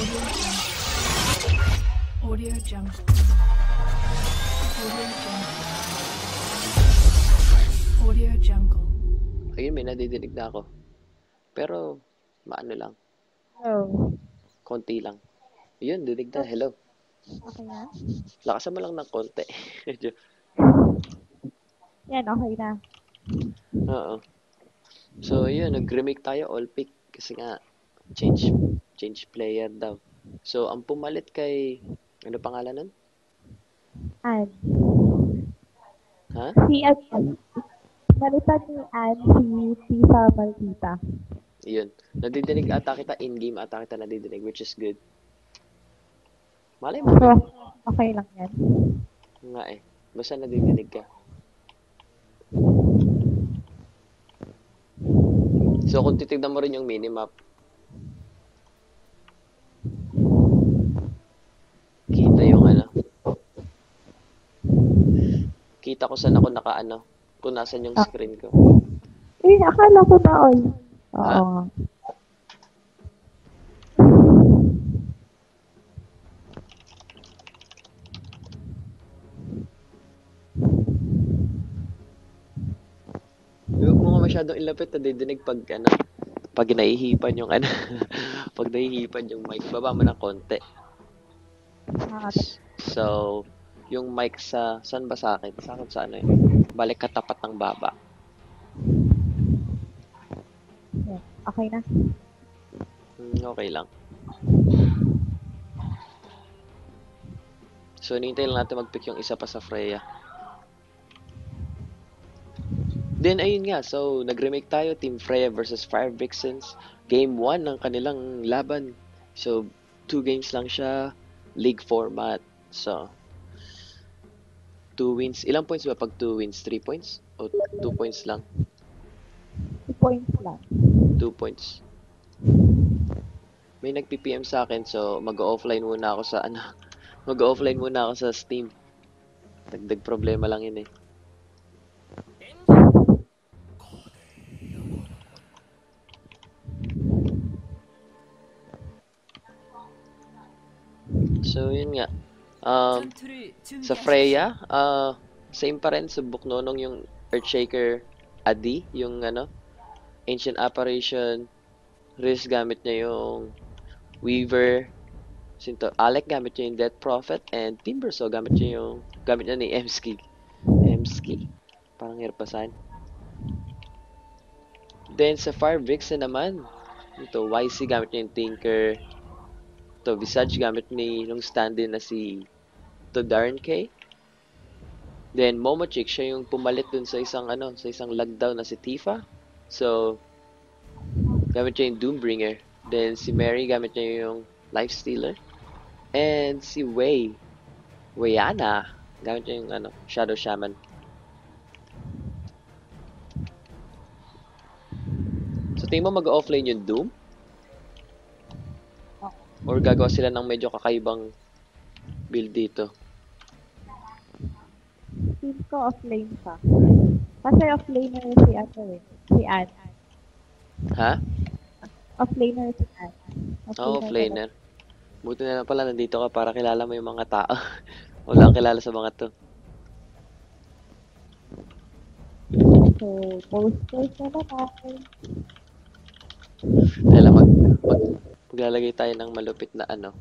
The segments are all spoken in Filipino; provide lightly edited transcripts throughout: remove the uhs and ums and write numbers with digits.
Audio Jungle. Audio Jungle. Audio Jungle. Ayun, may nadidinig na ako. Pero, maano lang. Oh. Konti lang. Yun, dinig na. Hello. Okay na? Lakasan mo lang ng konti. Yan, okay na. Oo. So, yun, nag-remake tayo all pick. Kasi nga, change player daw. So, ang pumalit kay, ano pangalan nun? Ann. Ha? Si Ann. Nalitan ni Ann si Tifa Martita. Yun. Nadidinig ata kita, in-game ata kita nadidinig, which is good. Malay mo, So, okay lang yan. nga eh. Basta nadidinig ka. So, kung titignan mo rin yung minimap, kita yung ano. Kita ko saan ako nakaano. Kung nasan yung screen ko. Eh, akala ko na all. Ha? Oo. Huwag mo nga masyadong ilapit, nadidinig pag ano. Pag nahihipan yung ano. Pag nahihipan yung mic, baba mo ng konti. So, yung mic sa, saan ba sa akin? Sa akin sa ano yun? Balik katapat ng baba. Yan. Okay na. Okay lang. So, hinihintay lang natin mag-pick yung isa pa sa Freya. Then, ayun nga. So, nag-remake tayo. Team Freya versus Fire Vixens. Game 1 ng kanilang laban. So, 2 games lang siya. League format. So, 2 wins. Ilang points ba pag 2 wins? 3 points? O 2 points lang? 2 points lang. 2 points. May nag-PPM sa akin. So, mag-offline muna ako sa ano. Mag-offline muna ako sa Steam. Dagdag problema lang yun eh. So, yun nga. Sa Freya, same pa rin. Subok nonong yung Earthshaker Adi. Yung ano, Ancient Apparition. Riz gamit niya yung Weaver. Sinto, Alec gamit niya yung Death Prophet. And Timbersaw gamit niya ni Emski. Emski. Parang hirap basahin. Then sa Fire Vixen naman, ito, YC gamit niya yung Tinker. Ito, Visage gamit ni nung stand-in na si Darren K. Then Momochick, siya yung pumalit dun sa isang lockdown na si Tifa. So, gamit niya yung Doombringer. Then si Mary gamit niya yung Lifestealer. And si Wayana, gamit niya yung Shadow Shaman. So, tingin mo mag-offline yung Doom? Or gagawa sila ng medyo kakaibang build dito? Feel ko offlane pa. Kasi offlaner si si Ann. Ha? Offlaner si Ann. Oo, offlaner. Buti na lang pala nandito ka para kilala mo yung mga tao. Wala kang kilala sa mga to. So, posters na naman. Dahil maglalagay tayo ng malupit na ano.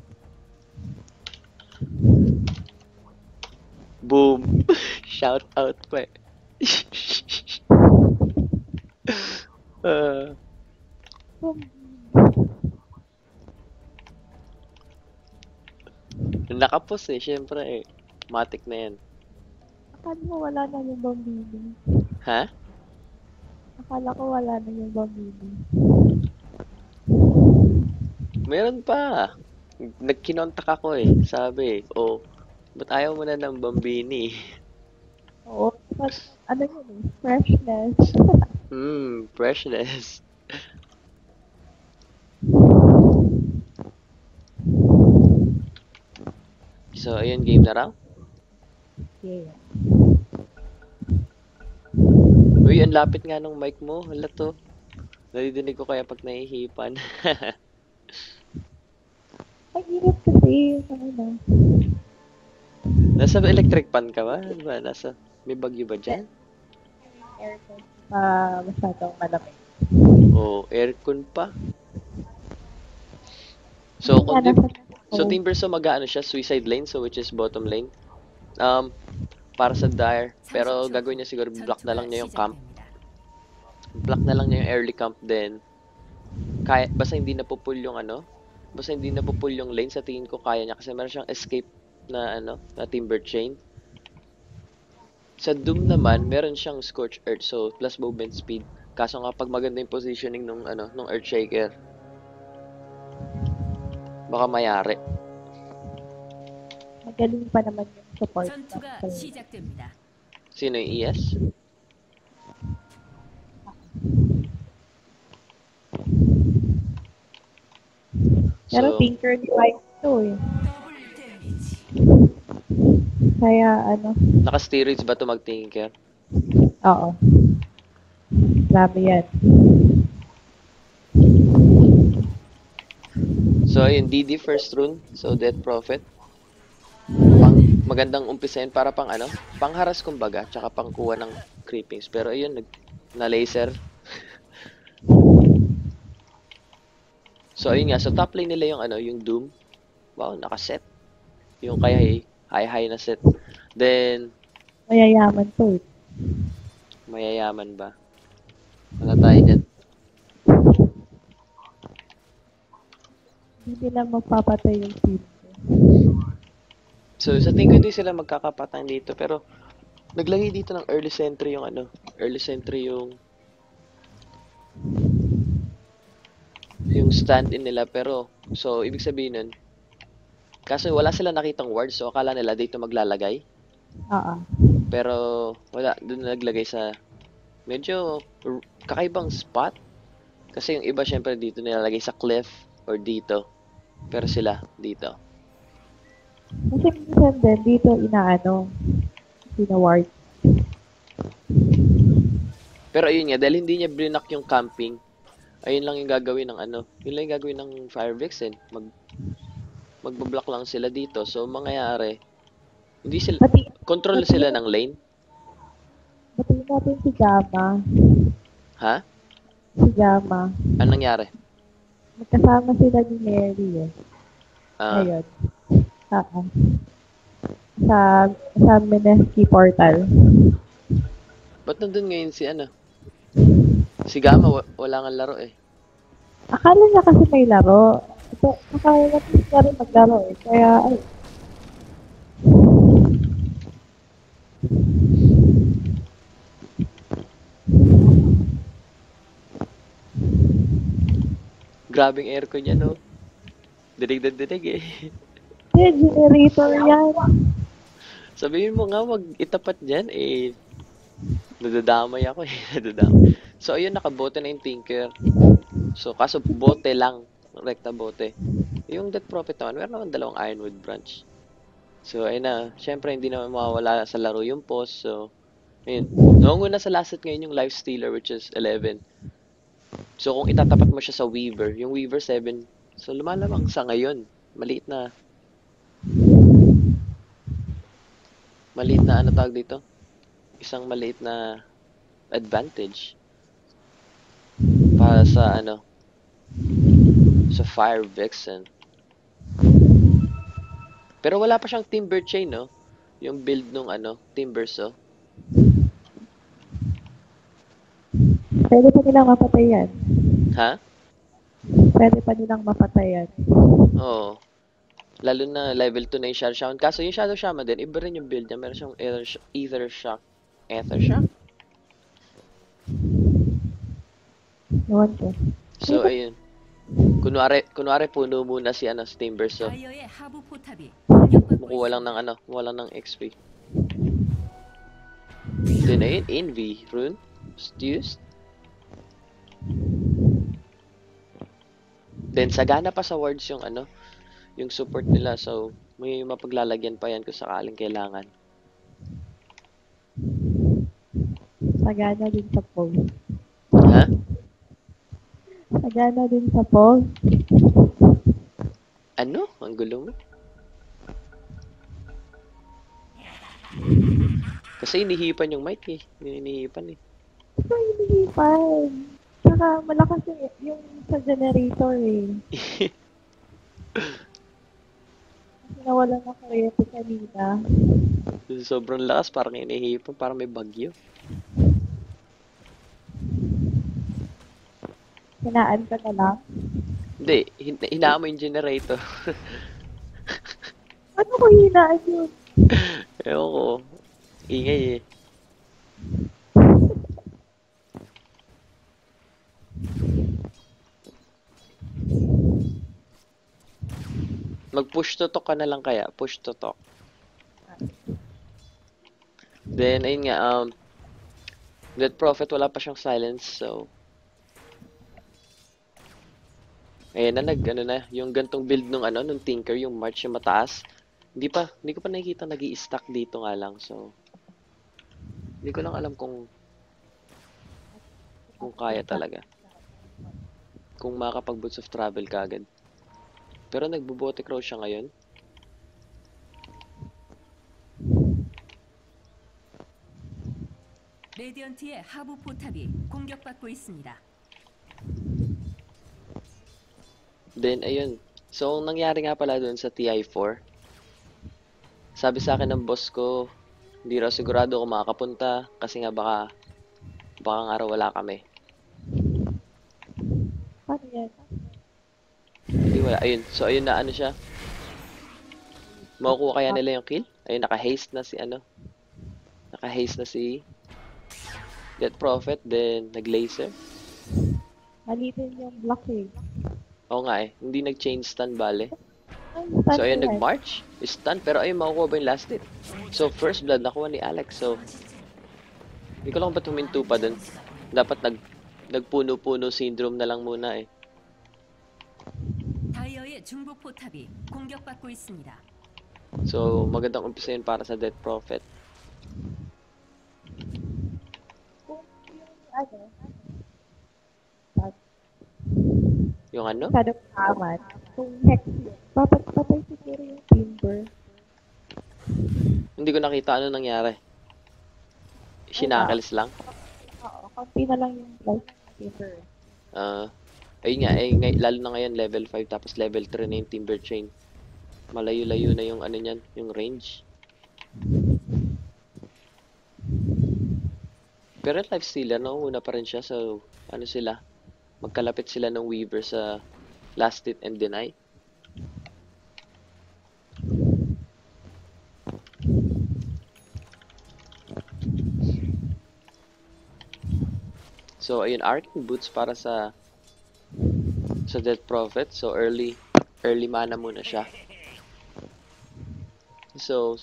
Boom! Shout out pa eh. Nakapos eh, syempre eh. Matic na yan. Akala ko wala na yung Bambini. Ha? Akala ko wala na yung Bambini. Meron pa. Nagkinontak ako eh. Sabi, ba't ayaw mo na ng Bambini? Oo, but ano yun eh, freshness. Freshness. So, ayun, game na raw? Yeah. Uy, ang lapit nga ng mic mo. Hala to. Nadidinig ko kaya pag nahihipan. Ay, Ang init kasi. Ano, Nasa electric pan ka ba? Ano ba? May bagyo ba dyan? aircon masyadong malamig. O aircon pa? So, kung di, so Timbersaw mag-ano siya, suicide lane, so which is bottom lane. Para sa Dire. Pero gagawin niya siguro, block na lang niya yung camp. Block na lang niya yung early camp din. Basta hindi napupul yung basta hindi napupul yung lane, sa tingin ko kaya niya kasi meron siyang escape na na Timber Chain. Sa Doom naman, meron siyang Scorch Earth, so plus movement speed. Kaso nga pag maganda yung positioning nung Earthshaker, baka mayari. Magaling pa naman yung support. 전투가 시작됩니다. Sino yung ES? Pero So, Tinker ni White to eh. Kaya naka-steroids ba ito mag-tinker? oo. Grabe yan. So, ayun, DD first rune. So, Death Prophet. Magandang umpisahin para pang-haras kumbaga, tsaka pang-kuha ng creepings. Pero ayun, na-laser. So, ayun nga. So, top lane nila yung Doom. Wow, nakaset. Yung kaya high na set. Then, Mayayaman to eh. mayayaman ba? Wala tayo dyan. Hindi nila magpapatay yung team. So, sa tingin ko hindi sila magkakapatan dito. Pero, naglagay dito ng early sentry yung yung stand-in nila. Pero, so, ibig sabihin nun, kaso wala sila nakitang ward, so akala nila dito maglalagay. Oo. Pero, wala. Doon naglagay sa medyo kakaibang spot. Kasi yung iba, syempre, dito nilalagay sa cliff or dito. Pero sila, dito. Kasi minsan din, dito pinaward. Pero ayun nga, dahil hindi niya blinak yung camping, ayun lang yung gagawin ng yun lang yung gagawin ng Fire Vixen. Magbablock lang sila dito. So, mangyayari, hindi sila, control sila ng lane. Batiin natin si Gamma. Ha? Si Gamma. Anong nangyari? Magkasama sila ni Mary eh. Ngayon. Oo. Sa Mineski Portal. Ba't nandun ngayon si Gamma, wala nga laro eh. Akala niya kasi may laro. Akala niya rin maglaro eh. Kaya, Grabing aircon yan, no? Dinig na dinig eh. generator yan. Sabihin mo nga, wag itapat dyan eh. Nadadamay ako eh. Nadadamay. So, ayun, nakabote na yung Tinker. So, kaso bote lang. Rekta bote. Yung Death Prophet naman, meron naman dalawang Ironwood branch. So, ayun na. Siyempre, hindi naman mawawala sa laro yung post. So, ayun. Noong una sa last set ngayon yung Life Stealer, which is 11. So, kung itatapat mo siya sa Weaver, yung Weaver 7, so lumalamang sa ngayon. Maliit na tawag dito? Isang maliit na advantage para sa sa Fire Vixen. Pero wala pa siyang Timber Chain, no? Yung build nung Timbersaw. Pwede pa nilang mapatay yan. Ha? Pwede pa nilang mapatay yan. Oo. Lalo na level 2 na yung Shadow Shaman. Kaso yung Shadow Shaman din, iba rin yung build niya. Meron siyang Ether Shock. Ewan ko. So, ayun. Kunwari puno muna si Timbersaw. 다이어의 하부 포탑이 공격받고 Kumukuha lang ng XP. Then ayun, Envy rune used. Then sagana pa sa wards yung yung support nila, so may mapaglalagyan pa yan kung sakaling kailangan. Sagana din sa post. Ha? Sagana din sa post. Ano? Ang gulo mo. Kasi inihipan yung mic eh. Inihipan eh. Ito hinihipan. Tsaka malakas yung sa generator eh. Kasi nawalan ng kuryente kanina. Sobrang lakas, parang inihipan, parang may bagyo. Hinaan ka na lang. Hindi, hinaan mo yung generator. Ano ko hinaan yun? Ewan ko. Ingay eh. Mag-push to talk ka na lang kaya. Push to talk. Then, ayun nga, Dead Prophet, wala pa siyang silence, so... Ayan na, ano na, yung gantong build nung nung Tinker, yung March yung mataas. Hindi ko pa nakikita nag-i-stack dito nga lang, so... Hindi ko lang alam kung kaya talaga. Kung makakapag Boots of Travel ka agad. Pero nagbubote crow siya ngayon. 레디언트의 하부 포탑이 공격받고 있습니다. Then, ayun. So, ang nangyari nga pala dun sa TI4, sabi sa akin ng boss ko, hindi raw sigurado kung makakapunta kasi nga baka nga raw wala kami. Paano yan? Hindi wala. Ayun. So, ayun na ano siya. Makukuha kaya nila yung kill? Ayun, naka-haste na si Naka-haste na si Death Prophet, then nag-laser. Malitin yung block eh. Oo nga eh. Hindi nag-change stun bale. Ay, So, ayun, yan. nag-march. Stun. Pero ayun, makukuha ba yung last hit? So, first blood nakuha ni Alex. So, hindi ko lang ba't huminto pa dun. Dapat nagpuno-puno syndrome na lang muna eh. 다이어의 중부 포탑이 공격받고 있습니다. So, magandang umpisa yun para sa Death Prophet. Kung yung Yung ano? masyadong amat, kung hex yun, patay siguro yung timber. Hindi ko nakita ano nangyari. Shinakles lang. Oo, konti na lang yung life timber. Ayun nga, lalo na ngayon level 5 tapos level 3 na yung Timber Chain. Malayo-layo na yung ano niyan, yung range. Pero life stealer, una pa rin siya. So, ano sila? Magkalapit sila ng Weaver sa last hit and deny. So, ayun, Arcane Boots para sa Death Prophet. So, early mana muna siya. So,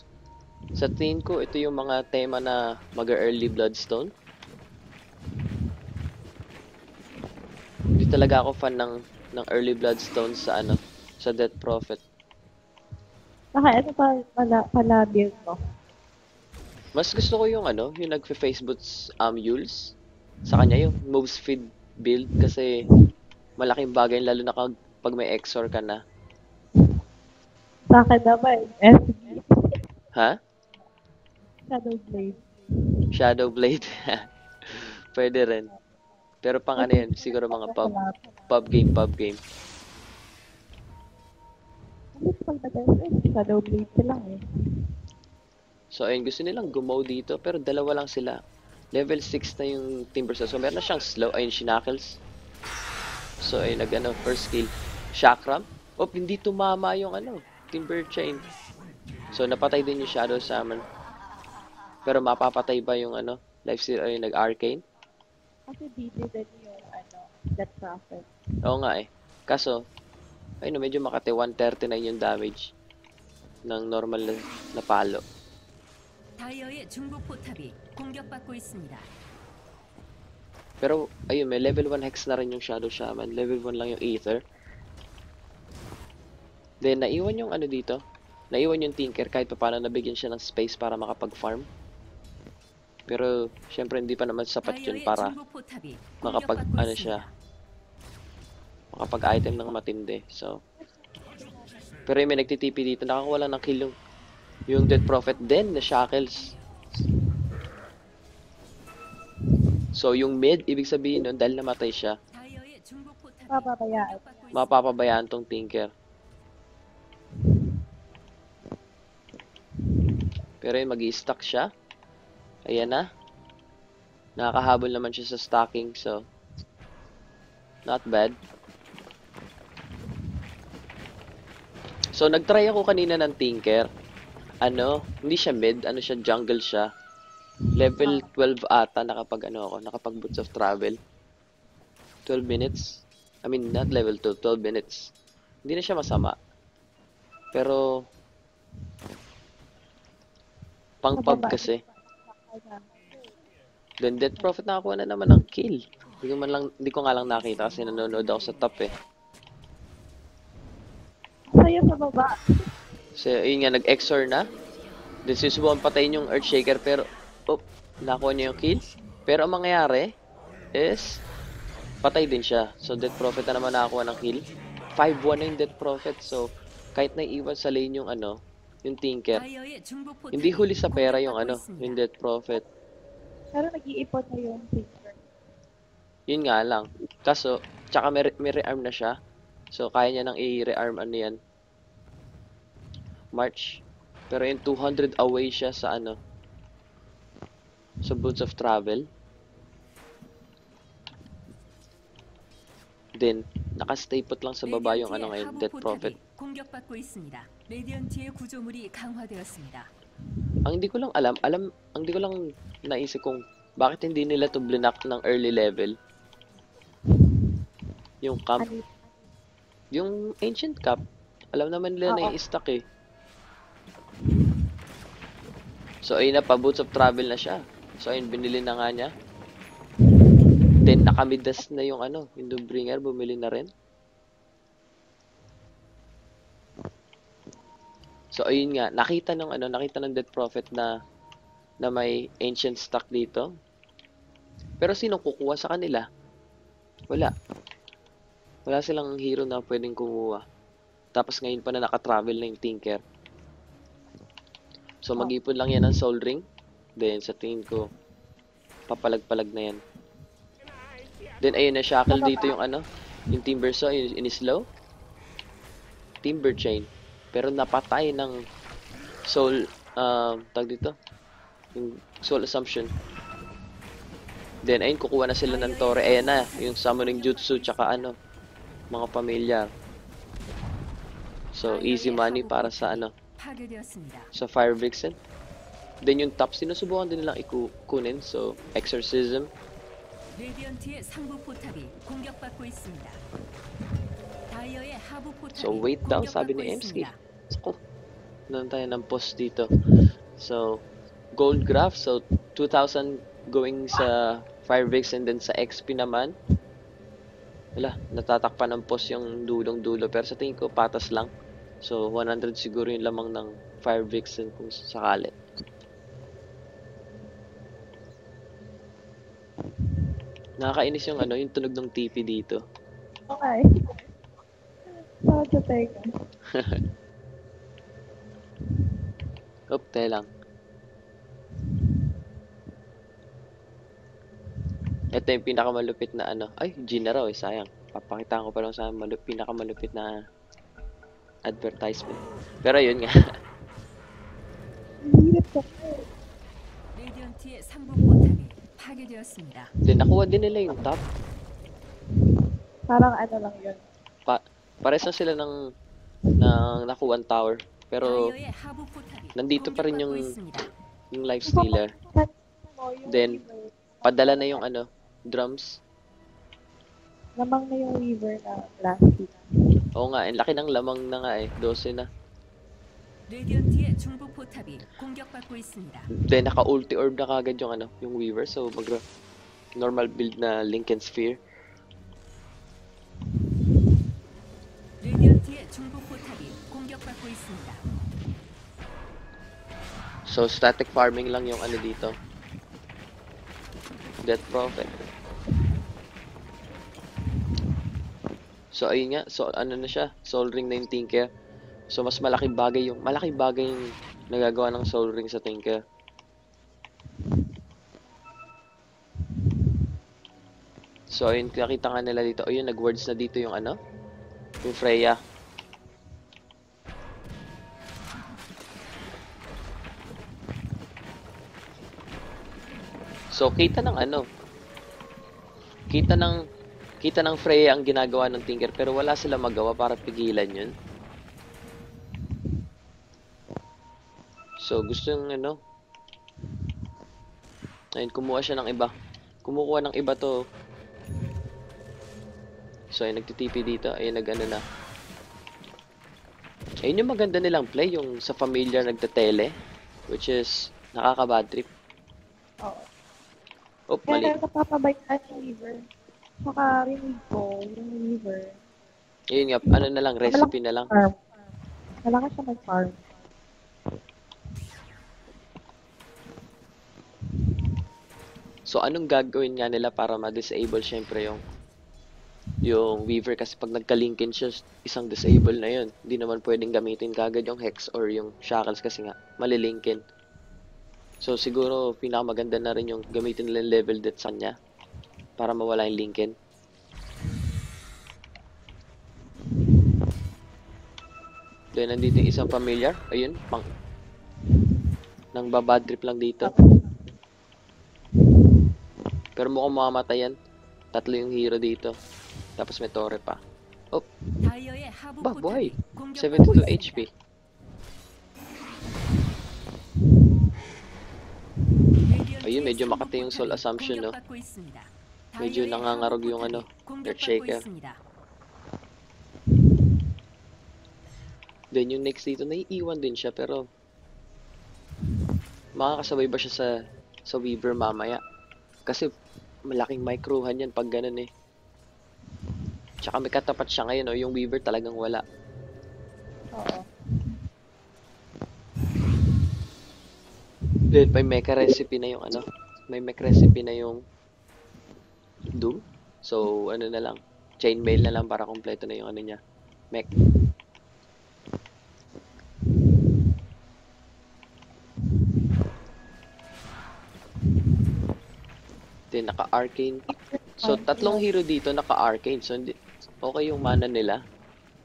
sa tingin ko, ito yung mga tema na mag-early Bloodstone. Hindi talaga ako fan ng early Bloodstone sa sa Death Prophet. Saka ano pala build mo? Mas gusto ko yung yung nagfe-face boots Yules. Sa kanya yung moves feed build kasi malaking bagay lalo na pag may Exor ka na. Sa akin naman, SG. Ha? Shadow Blade. Shadow Blade. Pwede rin. Pero pang ano yan, siguro mga pub game. Kasi pag nag-SS, Shadow Blade sila eh. So ayun, gusto nilang gumaw dito pero dalawa lang sila. Level 6 na yung Timber Saw. So meron na siyang slow. Ayun, Shinakles. So ayun, first skill. Chakram. Oh, hindi tumama yung Timber Chain. So napatay din yung Shadow Summon. Pero mapapatay ba yung Life Steal ayun, nag-Arcane? Kasi BT din yung Death Prophet. Oo nga eh. Kaso, ayun, medyo makate 139 yung damage ng normal na palo. 다이어의 중부 포탑이 공격받고 있습니다. Pero, ayun, may level 1 hex na rin yung Shadow Shaman. Level 1 lang yung Aether. Then, naiwan yung dito. Naiwan yung Tinker kahit pa paano nabigyan siya ng space para makapag-farm. Pero, syempre, hindi pa naman sapat yun 다이어의 para 중부 포탑이 makapag, 공격받고 siya, 있습니다. makapag-item ng matindi. So, Pero yung may nagtitipi dito, nakakuha lang ng kill yung Death Prophet din na Shackles. So, yung mid, ibig sabihin nun, dahil namatay siya, 다이어의 중복 포탑이 Papabayaan. 공격받고 있습니다. mapapabayaan tong Tinker. Pero yun, mag-i-stack siya. Ayan na. Nakakahabol naman siya sa stacking, so not bad. So, nag-try ako kanina ng Tinker. Ano, hindi siya mid, ano siya, jungle siya. Level 12 ata nakapag Boots of Travel. 12 minutes. I mean, not level 2, 12 minutes. Hindi na siya masama. Pero, pang pub kasi. Then Death Prophet nakakuha na naman ng kill. Hindi ko nga lang nakita kasi nanonood ako sa top eh. Sa'yo sa baba. So, yun nga, nag-exor na. Then, sinusubukan patayin yung Earthshaker, pero, nakuha niya yung kill. Pero, ang mangyayari is, patay din siya. So, Death Prophet na naman nakakuha ng kill. 5-1 na yung Death Prophet. So, kahit naiiwan sa lane yung yung Tinker, 다이어의 중복 포탑이 hindi huli sa pera yung 공격받고 있습니다. yung Death Prophet. Pero nag-iipon na yung Tinker. Yun nga lang. Kaso, tsaka may rearm na siya. So, kaya niya nang i-rearm yan. March. Pero yung 200 away siya sa sa Boots of Travel. Then, nakastay put lang sa baba yung 레디언트의 ngayon, 하부 Death Prophet. 포탑이 공격받고 있습니다. 레디언트의 구조물이 강화되었습니다. Ang hindi ko lang ang hindi ko lang naisip kung bakit hindi nila to blinak ng early level. Yung camp. Ano, Yung Ancient Cup, alam naman nila na Oo. i-stack eh. So, ayun na, pa-Boots of Travel na siya. So, ayun, binili na nga niya. Then, nakamidas na yung yung Doombringer, bumili na rin. So, ayun nga, nakita ng Death Prophet na may Ancient stack dito. Pero, sinong kukuha sa kanila? Wala. Wala silang hero na pwedeng kumuha. Tapos ngayon pa na naka-travel na yung Tinker. So mag-ipon lang yan ng Soul Ring. Then sa tingin ko, papalag-palag na yan. Then ayun na, shackle dito yung yung Timber Saw, yung in-slow. Timber Chain. Pero napatay ng Soul, tag dito, yung Soul Assumption. Then ayun, kukuha na sila ng Torre. Ayan na, yung Summoning Jutsu, tsaka mga pamilyar. So, easy money para sa 파괴되었습니다. sa Fire Vixen. Then yung top, sinusubukan din nilang ikunin. So, Exorcism. 레디언트의 상부 포탑이 공격받고 있습니다. 다이어의 하부 포탑이 So, wait daw, sabi 공격받고 ni MC. 있습니다. Ako, nanon tayo ng post dito. So, Gold Graph. So, 2,000 going sa Fire Vixen. Then sa XP naman, wala, natatakpan ng post yung dulong-dulo. Pero sa tingin ko, patas lang. So, 100 siguro yung lamang ng Fire Vixen kung sakali. Nakakainis yung yung tunog ng TV dito. Okay. Sound effect. Oop, tayo lang. Ito yung pinakamalupit na Ay, G na raw eh, sayang. Papakita ko pa lang sa pinakamalupit na advertisement. Pero yun nga. Hirap ka. 레디언트의 상부 포탑이 파괴되었습니다. Then, nakuha din nila yung top. Parang lang yun. Pares na sila ng nakuha tower. Pero, 다이어의 하부 포탑이 nandito pa rin 공격받고 yung 있습니다. life stealer. Yung Then, weaver. Padala na yung drums. Lamang na yung weaver na last week. Oo nga, laki ng lamang na nga eh. 12 na. 레디언트의 중부 포탑이 공격받고 있습니다. Then, naka-ulti orb na kagad yung weaver. So, normal build na Lincoln Sphere. 레디언트의 중부 포탑이 공격받고 있습니다. So, static farming lang yung dito. Death Prophet. So, ayun nga. So, na siya? Soul Ring na yung Tinker. So, mas malaking bagay yung nagagawa ng Soul Ring sa Tinker. So, ayun, nakita nga nila dito. Ayun, nag-words na dito yung ano? Yung Freya. So, kita ng ano? Kita ng Freya ang ginagawa ng Tinker, pero wala sila magawa para pigilan yun. So, gusto yung ano? Ayun, kumuha siya ng iba. Kumukuha ng iba to. So, ayun, nagtitipi dito. Ayun, nag-ano na. Ayun yung maganda nilang play, yung sa familiar nagtatele. Which is, nakaka-bad trip. Oo. Oh, mali. Kaya napapabayaan yung Weaver. Saka rinig ko, yung Weaver. Ayun nga, ano na lang, recipe na lang. Farm. Malakas siya mag-farm. So, anong gagawin nga nila para ma-disable syempre yung Weaver, kasi pag nagka-linkin siya, isang disable na yun. Hindi naman pwedeng gamitin kagad yung Hex or yung Shackles kasi nga, malilinkin. So, siguro, pinakamaganda na rin yung gamitin nila yung level death sa kanya para mawala yung linkin. Then, nandito yung isang familiar. Ayun, nang babad trip lang dito. Pero mukhang mamamatay yan. 3 yung hero dito. Tapos may torre pa. Oh, 다이어의 하부 ba, buhay. 포탑이 72 공격받고 있습니다. HP. Ayun, medyo makati yung Soul Assumption, no? Medyo nangangarog yung ano, Earthshaker. Then yung next dito, naiiwan din siya, pero makakasabay ba siya sa Weaver mamaya? Kasi malaking microhan yan pag ganun eh. Tsaka may katapat siya ngayon, yung Weaver talagang wala. Oo. Then may mecha recipe na yung ano, may mech recipe na yung Doom. So ano na lang, chainmail na lang para kompleto na yung ano niya, mech. Then naka-arcane. So tatlong hero dito naka-arcane. So okay yung mana nila.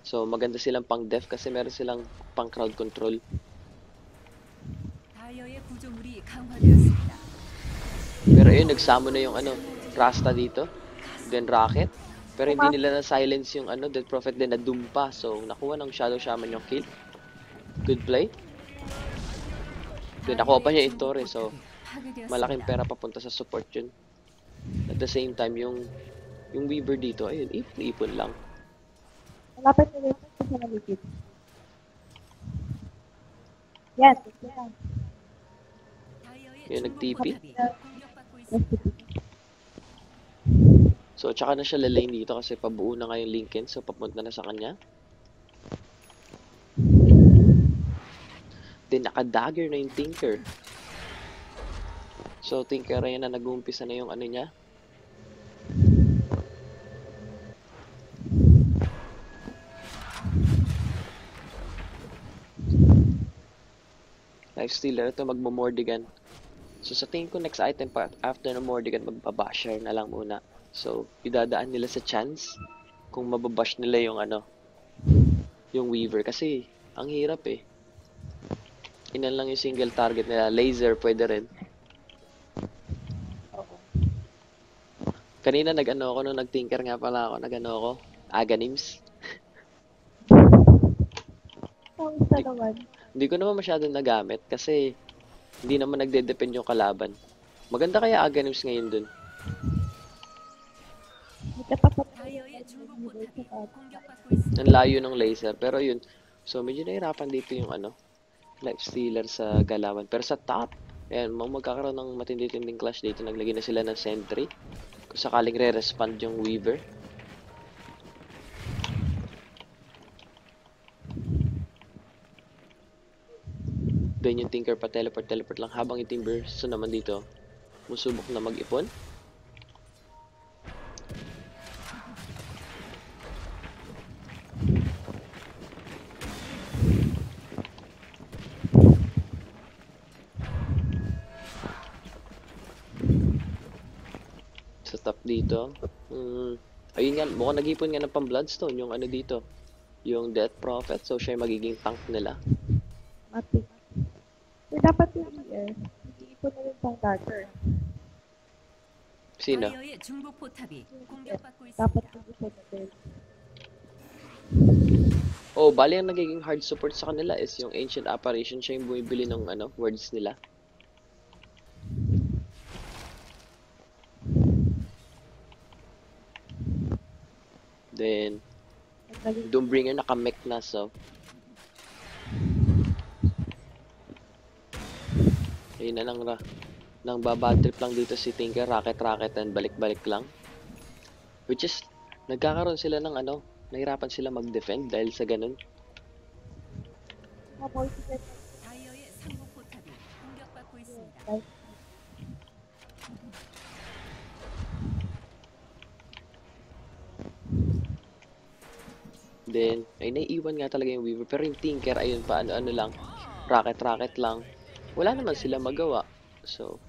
So maganda silang pang def kasi meron silang pang crowd control. 다이어의 구조물이 강화되었습니다. Pero ayun, nagsamo na yung ano, Rasta dito. Then Rocket. Pero hindi nila na-silence yung ano, Dead Prophet din na Doom pa. So nakuha ng Shadow Shaman yung kill. Good play. Then nakuha pa niya yung Torre. So malaking pera papunta sa support yun. At the same time, yung Weaver dito, ayun, ipon lang. Malapit na rin sa maligid. Yan. Yan. Yung nag-TP. 공격받고 있습니다. So, tsaka na siya lalane dito kasi pabuo na nga yung Lincoln. So, papunta na sa kanya. Then, naka-dagger na yung Tinker. So, Tinker ayun na nag-uumpisa na yung ano niya. Lifestealer, ito magmo-Mordigan. So, sa tingin ko next item pa, after ng Mordigan, magbabasher na lang muna. So, idadaan nila sa chance kung mababash nila yung ano, yung Weaver. Kasi, ang hirap eh. Inan lang yung single target nila. Laser, pwede rin. Oo. Kanina nag-ano ako, nung nag-tinker nga pala ako, nag-ano ako, Aganims. Kamusta naman? Hindi ko naman masyadong nagamit kasi hindi naman nagde-depend yung kalaban. Maganda kaya Aganims ngayon dun. May katapat na 다이어의 중부 yung 포탑이 sa 공격받고 있습니다. Ang layo ng laser. Pero yun, so medyo nahirapan dito yung ano, Lifestealer sa galawan. Pero sa top, ayan, magkakaroon ng matindi-tinding clash dito. Naglagay na sila ng sentry. Kung sakaling re-respond yung Weaver. Then yung Tinker pa teleport lang. Habang yung Timber, so naman dito, musubok na mag-ipon. dito. Ayun nga, mukhang nag-ipon nga ng pang-bloodstone yung ano dito. Yung Death Prophet. So, siya yung magiging tank nila. Matik. So, dapat yung ES, hindi ipon na rin pang dagger. Sino? 다이어의 중부 포탑이 공격받고 Dapat 있습니다. yung ipon na rin. Oh, bali ang nagiging hard support sa kanila is yung Ancient Apparition. Siya yung bumibili ng ano, words nila. Then, Naging Doombringer naka-mech na, so. Ayun na lang nang babad trip lang dito si Tinker, racket and balik-balik lang. Which is, nagkakaroon sila ng ano, nahirapan sila mag-defend dahil sa ganun. mga multi-set 다이어의 상부 포탑이 공격받고 있습니다. like Then, ay naiiwan nga talaga yung Weaver. Pero yung Tinker, ayun pa, ano lang, racket lang. Wala naman sila magawa. So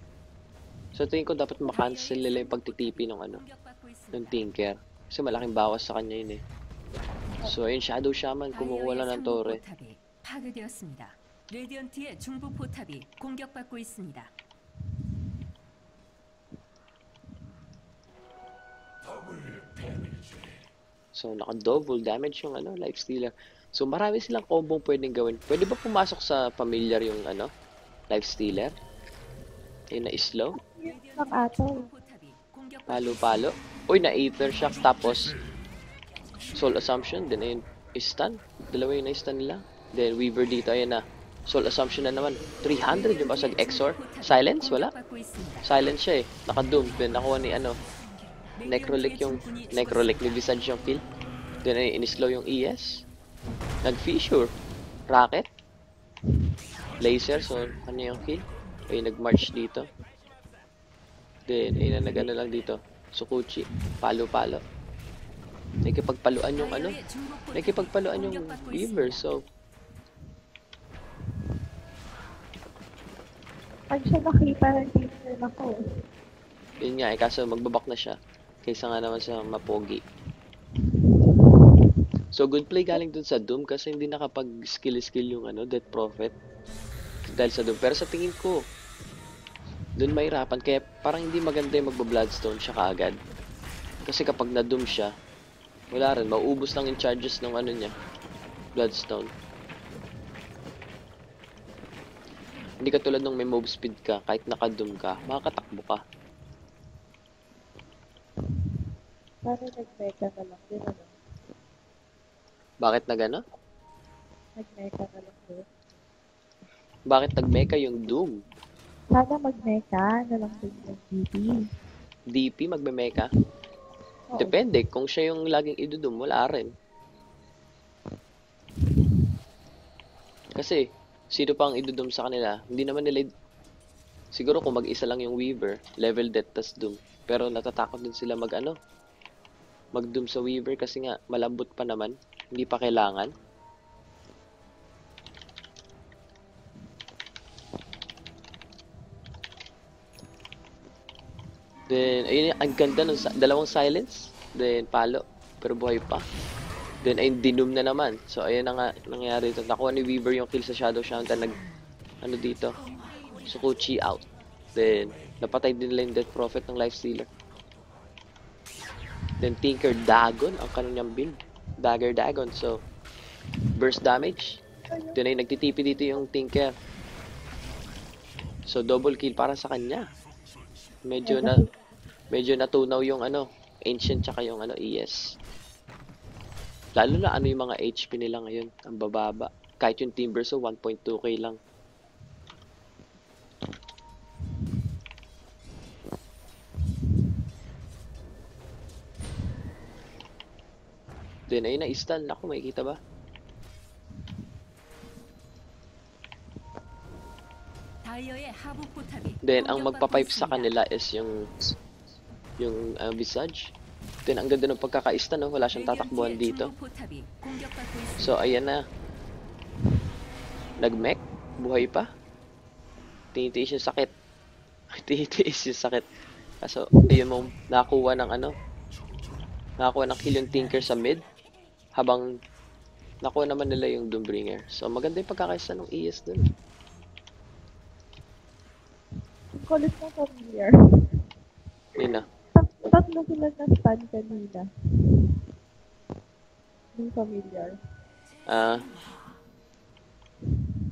tingin ko dapat makancel nila yung pagtitipi ng ano, 공격받고 ng 있습니다. Tinker. Kasi malaking bawas sa kanya yun eh. So, ayun, Shadow Shaman, kumukuha lang ng 상부 torre. 포탑이 파괴되었습니다. 레디언트의 중부 포탑이 공격받고 있습니다. So, naka-double damage yung ano, Lifestealer. So, marami silang combo pwedeng gawin. Pwede ba pumasok sa familiar yung ano, Lifestealer? Ayun na slow. yun lang ata. 중부 포탑이 공격받고 Palo-palo. Uy, na-Aether Shock. Tapos, Soul Assumption. Then, ayun, stun. Dalawa yung na-stun nila. Then, Weaver dito. Ayun na. Soul Assumption na naman. 300 yung basag Exor. Silence? Wala. 공격받고 있습니다. Silence siya eh. Naka-doom. Then, nakuha ni ano, Necrolic yung Necrolic ni Visage yung kill. Then ay in-slow yung ES. Nag-fissure. Rocket. Laser. So, ano yung kill? Ay, nag-march dito. Then, ay na nag-ano lang dito. Sukuchi. Palo-palo. Nakikipagpaluan yung ano. 다이어의 중부 포탑이 Nakikipagpaluan yung 공격받고 Weaver. 있습니다. So, Pag siya nakita ng teacher na ko. yun nga eh. Kaso magbabak na siya. Kaysa nga naman sa mapogi. So, good play galing dun sa Doom kasi hindi nakapag-skill yung ano, Death Prophet. Dahil sa Doom. Pero sa tingin ko, dun mahirapan. Kaya parang hindi maganda yung magba-Bloodstone siya kaagad. Kasi kapag na-Doom siya, wala rin. Mauubos lang yung charges ng ano niya. Bloodstone. Hindi katulad nung may move speed ka, kahit naka-Doom ka, makakatakbo ka. Sana nag-mega na lang din ano. Bakit na gano'n? Nag-mega na lang din. Bakit nag-mecha yung Doom? Sana mag-mega na lang din yung DP. DP magme-mecha? Oo. Depende. Kung siya yung laging idudum, wala rin. Kasi, sino pang idudum sa kanila? Hindi naman nila... Siguro kung mag-isa lang yung Weaver, level death tas doom. Pero natatakot din sila mag-doom sa Weaver kasi nga malambot pa naman. Hindi pa kailangan. Then, ayun, ang ganda ng dalawang silence. Then, palo. Pero buhay pa. Then, ayun, dinum na naman. So, ayun na nga nangyari dito. Nakuha ni Weaver yung kill sa Shadow Shaman. Ano dito? Sukuchi out. Then, napatay din nila yung Death Prophet ng Lifestealer. Then, Tinker Dagon ang kanyang build. Dagger Dagon. So, burst damage. Then, ay nagtitipi dito yung Tinker. So, double kill para sa kanya. Medyo natunaw yung ano, Ancient tsaka yung ano, ES. Lalo na ano yung mga HP nila ngayon, ang bababa. Kahit yung Timber so 1.2k lang. Then ayun na, stun. Ako, makikita ba? 다이어의 하부 포탑이 Then, ang 공격받고 magpa-pipe sa 있습니다. kanila is yung Visage. Then, ang ganda ng pagkaka-stun, no? Wala siyang tatakbuhan 레디언트의 dito. 중부 포탑이 공격받고 있습니다. So, ayan na. Nag-mech. Buhay pa. Tinitiis yung sakit. Tinitiis yung sakit. Kaso, ayun mo, nakakuha ng kill yung Tinker sa mid, habang nakuha naman nila yung Doombringer. So, maganda yung pagkakaisa ng ES dun. Ang kulit ng familiar. Yun na. Tatlo sila na stun kanina. Yung familiar. Ah,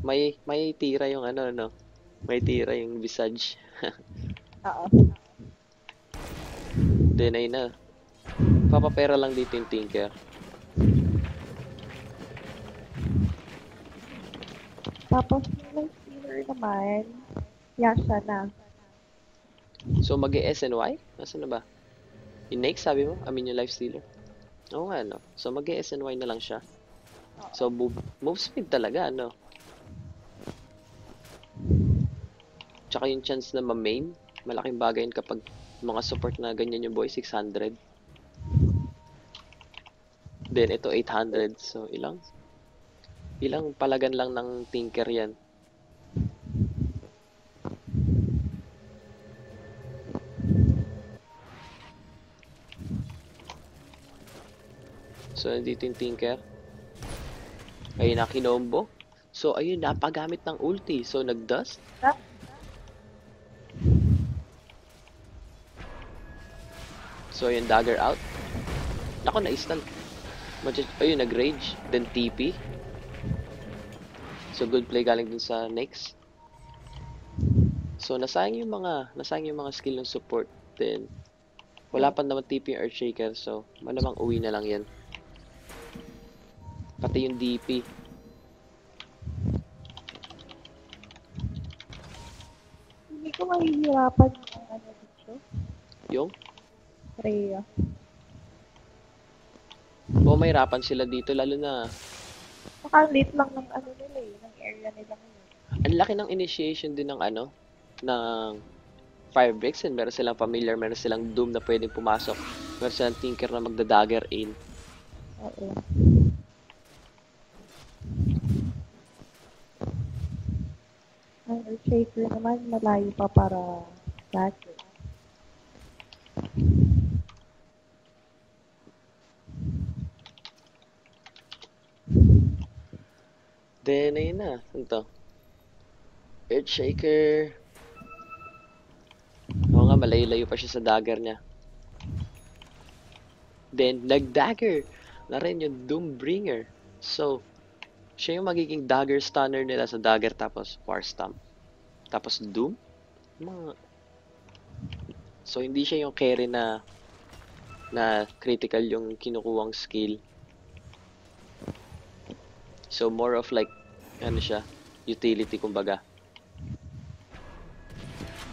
may tira yung no? May tira yung Visage. Oo. Then, ayun na. Papapera lang dito yung Tinker. Tapos yung stealer naman, Yasha na. So, mag-SNY? Nasaan na ba? Yung next, sabi mo? I mean, yung life stealer. Oo nga, no? So, mag-SNY na lang siya. So, move speed talaga, no? Tsaka yung chance na ma-main, malaking bagay yun kapag mga support na ganyan yung boy, 600. Then, ito 800. So, ilang palagan lang ng Tinker yan. So, nandito yung Tinker. Ayun na, kinombo. So, ayun, napagamit ng ulti. So, nag-dust. So, ayun, dagger out. Nako, na-stun. Ayun, nag-rage. Then, TP. So, good play galing dun sa next. So, nasayang yung mga skill ng support. Then, wala pa naman TP yung Earthshaker. So, malamang uwi na lang yan. Pati yung DP. Hindi ko mahihirapan yung ano dito. Yung? Rhea. Oo, mahirapan sila dito. Lalo na, Saka late lang ng ano nila eh, ng area nila ngayon. ang laki ng initiation din ng ng Fire Bricks. And meron silang familiar, meron silang Doom na pwedeng pumasok. Meron silang Tinker na magda-dagger in. Oo. Ang Earthshaker naman, malayo pa para dagger. Then, ayun na. Ano to? Earthshaker. Oo nga, malayo-layo pa siya sa dagger niya. Then, nag-dagger na rin yung Doombringer. So, siya yung magiging dagger stunner nila sa dagger tapos war stomp. Tapos Doom. So, hindi siya yung carry na critical yung kinukuwang skill. So, more of like, utility kumbaga.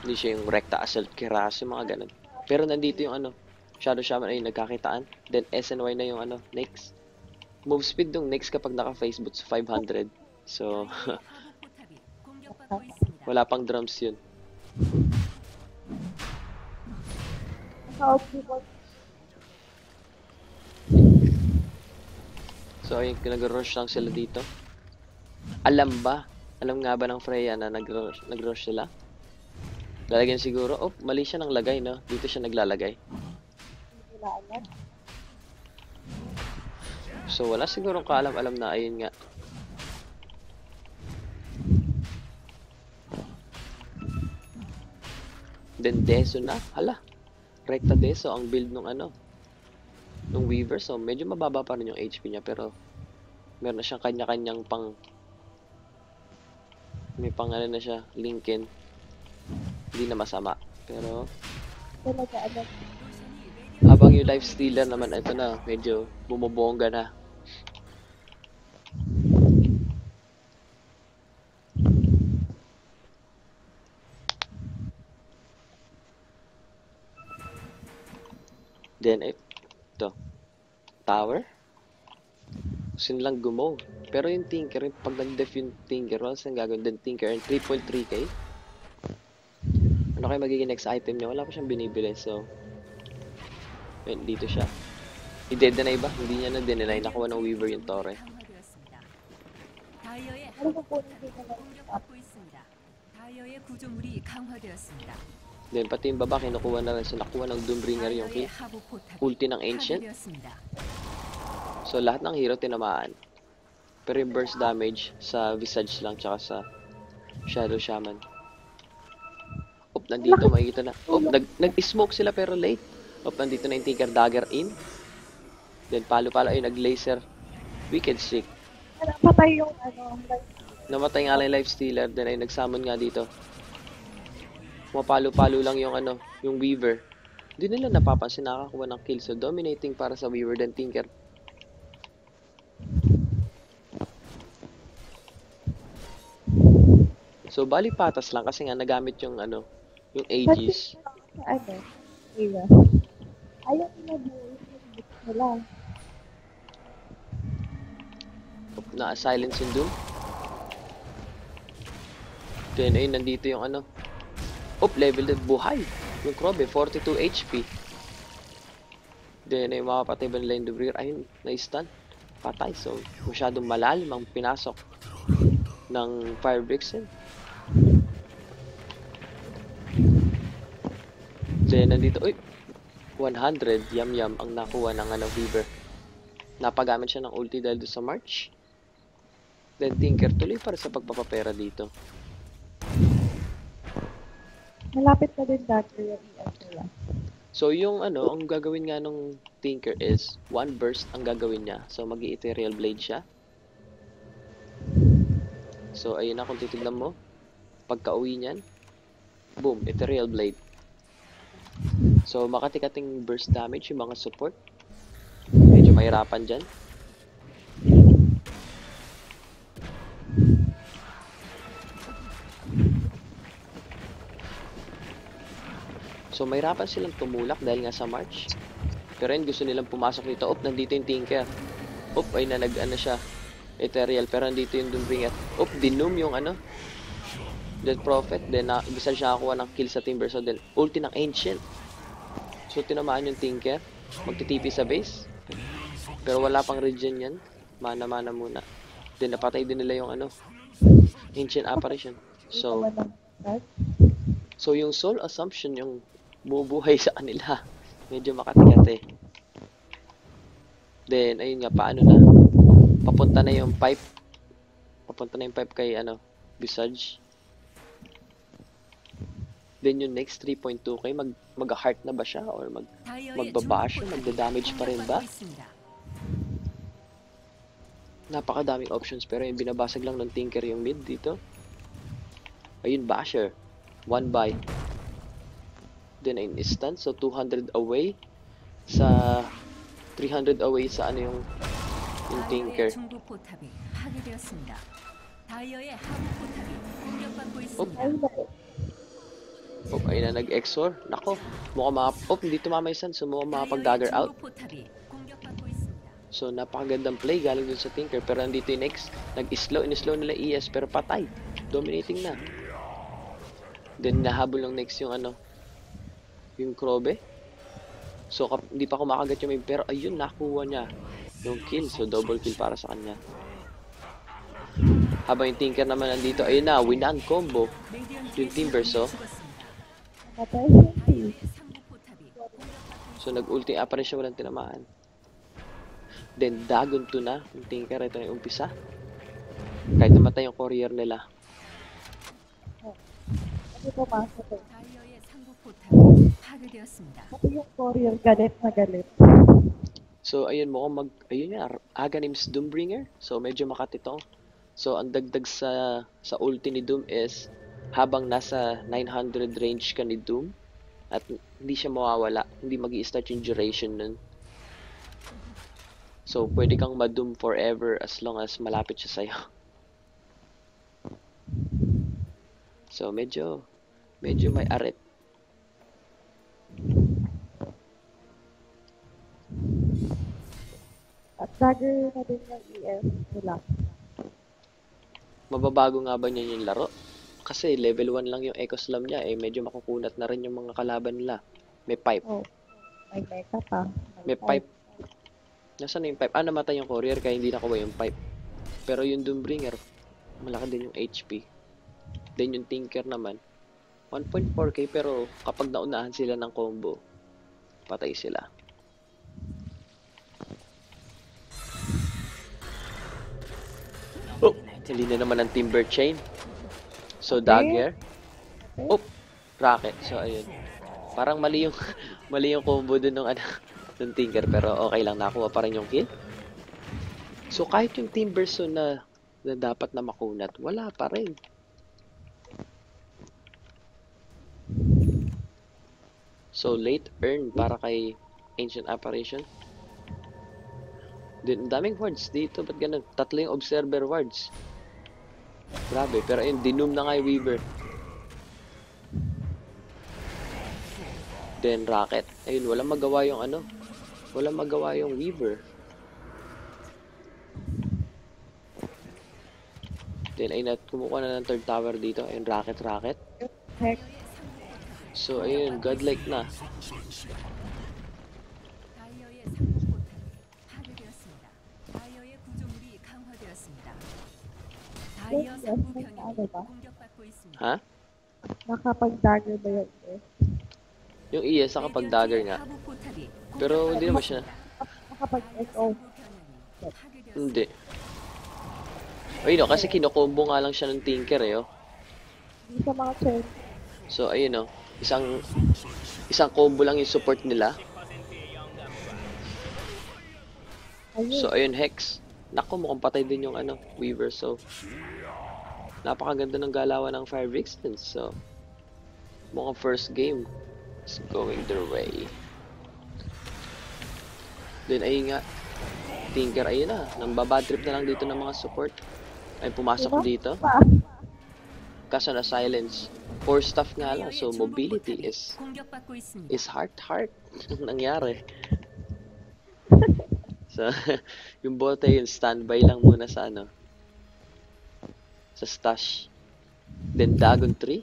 Hindi siya yung Recta Assault Kiras, yung mga ganun. Pero nandito yung Shadow Shaman ay nagkakitaan. Then SNY na yung next. Move speed yung next kapag naka-face boots 500. So, 포탑이 공격받고 있습니다. wala pang drums yun. Naka-output So, ayun, nag-rush lang sila dito. Alam nga ba ng Freya na nag-rush sila? Lalagyan siguro. Oh, mali siya ng lagay, no? Dito siya naglalagay. nila alam. So, wala sigurong kaalam-alam na, ayun nga. Then, Deso na. Hala. Recta Deso ang build nung nung Weaver. So, medyo mababa pa rin yung HP niya. Pero, meron na siyang kanya-kanyang may pang na siya, Lincoln. Hindi na masama. Pero, Talaga alam. habang yung life stealer naman, ito na, medyo bumubongga na. Then, ito. Tower. Gusto nilang gumaw. Pero yung Tinker, pag nag-def yung Tinker, wala siyang gagawin. Then Tinker, 3.3k. Ano kayo magiging next item niya? Wala pa siyang binibili. So, yun, dito siya. I-dead-deny ba? Hindi niya na-deny. Nakuha ng Weaver yung Torre. 강화되었습니다. 다이어의 Ano ko po hindi na 공격받고 있습니다. 다이어의 구조물이 강화되었습니다. Then pati yung baba kinukuha na rin. So nakuha ng Doombringer yung 다이어의 kill. 하부 포탑이 Ulti ng Ancient. 파괴되었습니다. So lahat ng hero tinamaan. Pero yung burst damage sa Visage lang tsaka sa Shadow Shaman. Nandito makikita na. Nag-smoke sila pero late. Nandito na yung Tinker Dagger in. Then palo-palo ay nag-laser Wicked Streak. Napatay yung Namatay nga lang yung Life Stealer. Then ay nagsummon nga dito. Mapalo-palo lang yung yung Weaver. Hindi nila napapansin nakakuha ng kill. So dominating para sa Weaver then Tinker. So bali patas lang kasi nga nagamit yung yung Aegis. Iya. Ayaw nila buhay nila. Na silence yung Doom. Then ayun nandito yung level din buhay. Yung Krobe 42 HP. Then ay makapatay ba nila yung Dubrir? Ayun, na-stun. Patay. So masyadong malalim ang pinasok ng Fire Vixen. Then nandito, 100 yam ang nakuha ng Weaver. Napagamit siya ng ulti dahil doon sa March. Then Tinker tuloy para sa pagpapapera dito. Malapit na din dati yung ES nila. So yung ang gagawin nga nung Tinker is one burst ang gagawin niya. So mag-Ethereal Blade siya. So ayun na kung titignan mo. Pagka-uwi niyan, boom, Ethereal Blade. So makati-kating burst damage yung mga support. Medyo mahirapan dyan. So mahirapan silang tumulak dahil nga sa March. Pero yun gusto nilang pumasok dito. Nandito yung Tinker. Ay na siya. Ethereal. Pero nandito yung Doombringer. Dinum yung Dead Prophet. Then bisa siya nakakuha ng kill sa Timber. So then ulti ng Ancient. So tinamaan yung Tinker. Magtitipi sa base. Pero wala pang regen yan. Mana-mana muna. Then napatay din nila yung Ancient Apparition. So yung Soul Assumption yung bumubuhay sa kanila. Medyo makati-kati. Then ayun nga paano na. Papunta na yung pipe. Kay Visage. Then yung next 3.2k mag-heart na ba siya or magbaba siya, magda-damage pa rin ba? Napakadaming options pero yung binabasag lang ng Tinker yung mid dito. Ayun, Basher. 1 buy. Then ayun, instant. So 200 away sa 300 away sa yung Tinker. Ayun na nag-exor. Nako, mukhang hindi tumama yung sun. So mukhang makapag-dagger out. So napakagandang play galing dun sa Tinker. Pero nandito yung next. In-slow nila ES pero patay. Dominating na. Then nahabol ng next yung yung Krobe. So hindi pa kumakagat yung main. Pero ayun, nakuha niya yung kill. So double kill para sa kanya. Habang yung Tinker naman nandito, ayun na, win-ang combo. Yung Timber, so nag-ulti apparition, walang tinamaan. Then Dagon 2 na yung Tinker. Ito na yung umpisa. Kahit namatay yung courier nila. Pati yung courier galit na galit. So ayun mo ayun nga, Aghanims Doombringer. So medyo makatito. So ang dagdag sa ulti ni Doom is habang nasa 900 range ka ni Doom at hindi siya mawawala, hindi magi-start yung duration nun. So pwede kang ma-Doom forever as long as malapit siya sa'yo. So medyo may arit. At dagger na din yung ES nila. Mababago nga ba niya yung laro? Kasi level 1 lang yung Echo Slam niya, medyo makukunat na rin yung mga kalaban nila. May pipe. May mecha pa. May pipe. Nasaan na yung pipe? Namatay yung courier kaya hindi nakuha yung pipe. Pero yung Doombringer, malaki din yung HP. Then yung Tinker naman, 1.4k pero kapag naunahan sila ng combo, patay sila. Oh, hali na naman ng Timber Chain. So, Dagger. Oh, Rocket. So, ayun. Parang mali yung, mali yung combo dun ng, ano, ng Tinker. Pero okay lang, nakuha pa rin yung kill. So, kahit yung Timberson na dapat na makunat, wala pa rin. So, late earn para kay Ancient Apparition. Din, daming wards dito. Ba't ganun? Tatlo yung Observer wards. Grabe. Pero ayun, dinum na nga yung Weaver. Then, Rocket. Ayun, walang magawa yung ano. Walang magawa yung Weaver. Then, ayun, at kumukuha na ng third tower dito. Ayun, Rocket. Heck. So, ayun, godlike na. 다이어의 상공포탑이 파괴되었습니다. 다이어의 구조물이 강화되었습니다. 다이어 상부 병력이 공격받고 있습니다. Ha? Nakapag-dagger ba yun? Yung ES sa kapag dagger nga. 하부 포탑이 Pero hindi naman siya. Nakapag-SO. Hindi. Ayun o, kasi kinokombo nga lang siya ng Tinker eh. Oh. Hindi sa mga chain. So, ayun o. Isang combo lang yung support nila. Ayun. So, ayun, Hex. Naku, mukhang patay din yung ano, Weaver. So, napakaganda ng galawan ng Fire Vixens. So, mukhang first game is going their way. Then, ayun nga. Tinker, ayun na. Nang babad trip na lang dito ng mga support. Ay, pumasok dito. Pa. Kaso na silence. 4 staff nga lang. So, mobility is 공격받고 있습니다. heart nangyari. So, yung bote yun, standby lang muna sa ano, sa stash. Then, Dagon 3.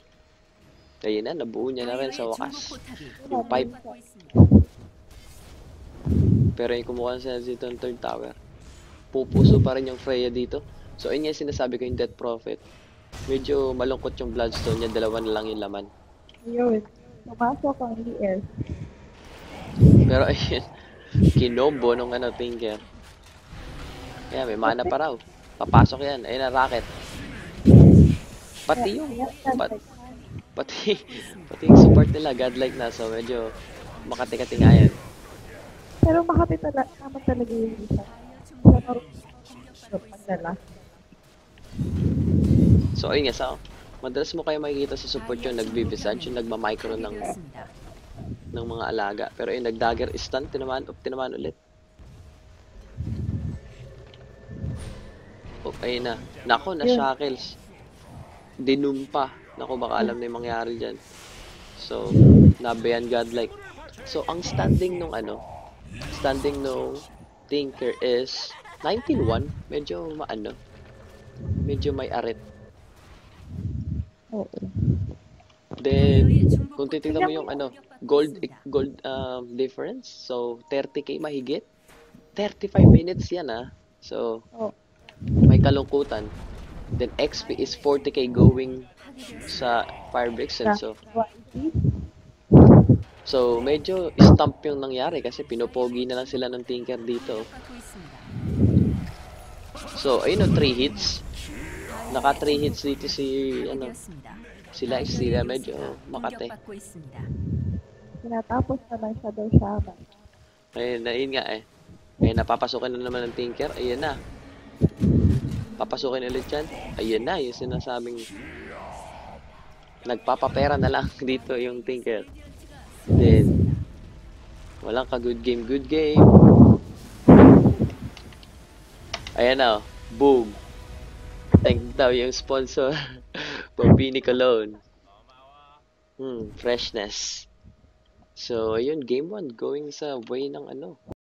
Ayun na, nabuo niya na rin sa wakas. Yung pipe. Pero yung kumuha sa dito ng third tower. Pupuso pa rin yung Freya dito. So, ayun yung sinasabi ko yung Death Prophet. Medyo malungkot yung Bloodstone niya, dalawa na lang yung laman. Yun. Pumasok ang ES. Pero ayun, kinombo nung ano, Tinker. Kaya may mana pa raw. Papasok yan. Ayun na, Rocket. Pati yung, pati yung support nila, godlike na. So, medyo makati-kati nga yan. Pero makati naman talaga yung isa. Sa pagdala. So, ayun nga, so, madalas mo kayo makikita sa support yung nagbivisage, yung nagmamicro ng mga alaga. Pero yung nag-dagger stun, tinamaan ulit. Oh, ayun na. Nako, na-shackles. Dinum pa. Nako, baka alam na yung mangyari dyan. So, nabayan godlike. So, ang standing nung Tinker is 19-1. Medyo maano. Medyo may arit. Oo. Then, kung titignan mo yung gold difference, so 30k mahigit. 35 minutes yan So, Oh. may kalungkutan. Then, XP is 40k going sa Firebricks. And so, medyo stump yung nangyari kasi pinupogi na lang sila ng Tinker dito. So, ayun o, 3 hits. Naka 3 hits dito si Lifestealer, medyo makate. Tinatapos naman siya daw shaman. Ayun nga eh. Ayun, napapasukin na naman ng Tinker. Ayun na. Papasukin ulit yan. Ayun na, yung sinasabing nagpapapera na lang dito yung Tinker. Then, walang ka good game. Ayan na, boom. Thank daw yung sponsor. Bobini Cologne. Freshness. So, ayun, game 1 going sa way ng